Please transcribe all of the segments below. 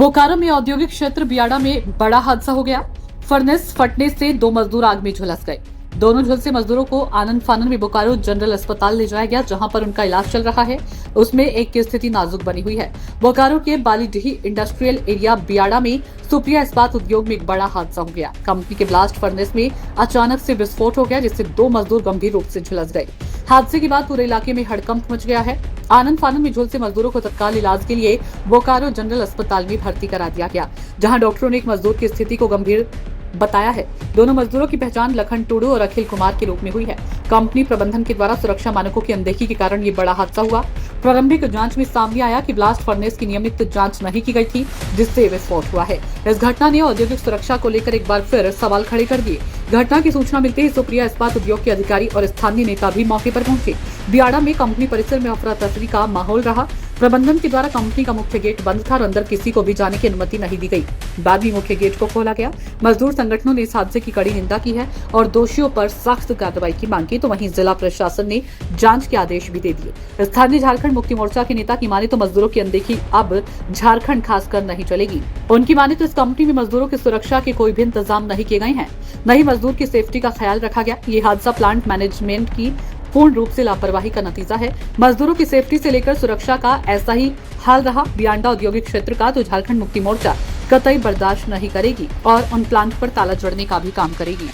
बोकारो में औद्योगिक क्षेत्र बियाड़ा में बड़ा हादसा हो गया। फर्नेस फटने से 2 मजदूर आग में झुलस गए। दोनों झुलसे मजदूरों को आनंद फानन में बोकारो जनरल अस्पताल ले जाया गया, जहां पर उनका इलाज चल रहा है। उसमें एक की स्थिति नाजुक बनी हुई है। बोकारो के बालीडीही इंडस्ट्रियल एरिया बियाड़ा में सुप्रिया इस्पात उद्योग में एक बड़ा हादसा हो गया। कंपनी के ब्लास्ट फर्नेस में अचानक से विस्फोट हो गया, जिससे 2 मजदूर गंभीर रूप से झुलस गए। हादसे के बाद पूरे इलाके में हड़कंप मच गया है। आनंद फानन में झुलसे मजदूरों को तत्काल इलाज के लिए बोकारो जनरल अस्पताल में भर्ती करा दिया गया, जहां डॉक्टरों ने एक मजदूर की स्थिति को गंभीर बताया है। दोनों मजदूरों की पहचान लखन टुडू और अखिल कुमार के रूप में हुई है। कंपनी प्रबंधन के द्वारा सुरक्षा मानकों की अनदेखी के कारण ये बड़ा हादसा हुआ। प्रारंभिक जांच में सामने आया कि ब्लास्ट फर्नेस की नियमित जांच नहीं की गई थी, जिससे विस्फोट हुआ है। इस घटना ने औद्योगिक सुरक्षा को लेकर एक बार फिर सवाल खड़े कर दिए। घटना की सूचना मिलते ही सुप्रिया इस्पात उद्योग के अधिकारी और स्थानीय नेता भी मौके पर पहुंचे। बियाड़ा में कंपनी परिसर में अफरा तफरी का माहौल रहा। प्रबंधन के द्वारा कंपनी का मुख्य गेट बंद था और अंदर किसी को भी जाने की अनुमति नहीं दी गई। बाद में मुख्य गेट को खोला गया। मजदूर संगठनों ने इस हादसे की कड़ी निंदा की है और दोषियों पर सख्त कार्रवाई की मांग की, तो वहीं जिला प्रशासन ने जांच के आदेश भी दे दिए। स्थानीय झारखंड मुक्ति मोर्चा के नेता की माने तो मजदूरों की अनदेखी अब झारखंड खासकर नहीं चलेगी। उनकी माने तो इस कंपनी में मजदूरों की सुरक्षा के कोई भी इंतजाम नहीं किए गए हैं, न ही मजदूर की सेफ्टी का ख्याल रखा गया। ये हादसा प्लांट मैनेजमेंट की पूर्ण रूप से लापरवाही का नतीजा है। मजदूरों की सेफ्टी से लेकर सुरक्षा का ऐसा ही हाल रहा बियांडा औद्योगिक क्षेत्र का, तो झारखंड मुक्ति मोर्चा कतई बर्दाश्त नहीं करेगी और उन प्लांट पर ताला जड़ने का भी काम करेगी।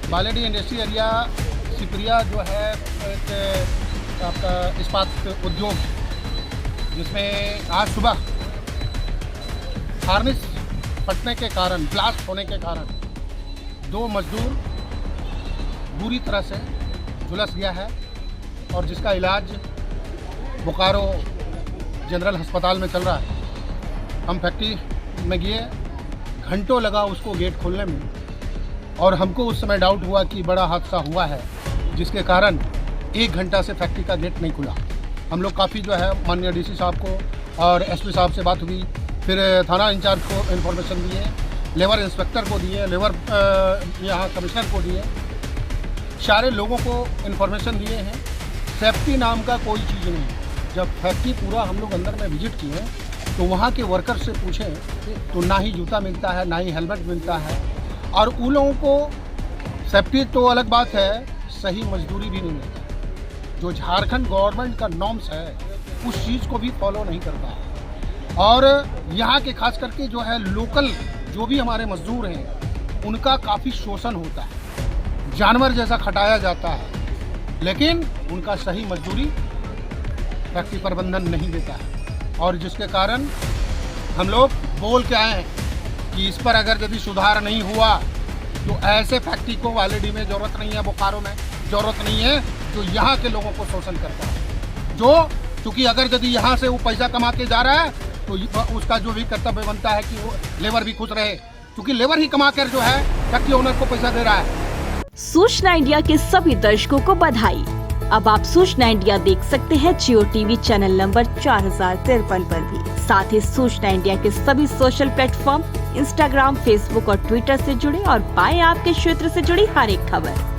बालीडीही इंडस्ट्री एरिया सुप्रिया जो है एक आपका इस्पात उद्योग, जिसमें आज सुबह फार्नेस फटने के कारण, ब्लास्ट होने के कारण 2 मजदूर बुरी तरह से झुलस गया है और जिसका इलाज बोकारो जनरल अस्पताल में चल रहा है। हम फैक्ट्री में गए, घंटों लगा उसको गेट खोलने में और हमको उस समय डाउट हुआ कि बड़ा हादसा हुआ है, जिसके कारण 1 घंटा से फैक्ट्री का गेट नहीं खुला। हम लोग काफ़ी जो है माननीय डीसी साहब को और एसपी साहब से बात हुई, फिर थाना इंचार्ज को इन्फॉर्मेशन दिए, लेबर इंस्पेक्टर को दिए, लेबर यहाँ कमिश्नर को दिए, सारे लोगों को इन्फॉर्मेशन दिए हैं। सेफ्टी नाम का कोई चीज़ नहीं है। जब फैक्ट्री पूरा हम लोग अंदर में विजिट किए तो वहाँ के वर्कर से पूछें तो ना ही जूता मिलता है, ना ही हेलमेट मिलता है, और उन लोगों को सेफ्टी तो अलग बात है, सही मजदूरी भी नहीं मिलता। जो झारखंड गवर्नमेंट का नॉर्म्स है उस चीज़ को भी फॉलो नहीं करता। और यहाँ के खास करके जो है लोकल जो भी हमारे मजदूर हैं उनका काफ़ी शोषण होता है, जानवर जैसा खटाया जाता है, लेकिन उनका सही मजदूरी फैक्ट्री प्रबंधन नहीं देता है। और जिसके कारण हम लोग बोल के आए हैं कि इस पर अगर यदि सुधार नहीं हुआ तो ऐसे फैक्ट्री को बालीडीही में ज़रूरत नहीं है, बोकारो में ज़रूरत नहीं है, जो यहाँ के लोगों को शोषण करता है। जो चूँकि अगर यदि यहाँ से वो पैसा कमा के जा रहा है तो उसका जो भी कर्तव्य बनता है कि वो लेबर भी खुश रहे, क्योंकि लेबर ही कमा कर जो है फैक्ट्री ओनर को पैसा दे रहा है। सूचना इंडिया के सभी दर्शकों को बधाई। अब आप सूचना इंडिया देख सकते हैं जियो टीवी चैनल नंबर 4053 पर भी। साथ ही सूचना इंडिया के सभी सोशल प्लेटफॉर्म इंस्टाग्राम, फेसबुक और ट्विटर से जुड़े और पाएं आपके क्षेत्र से जुड़ी हर एक खबर।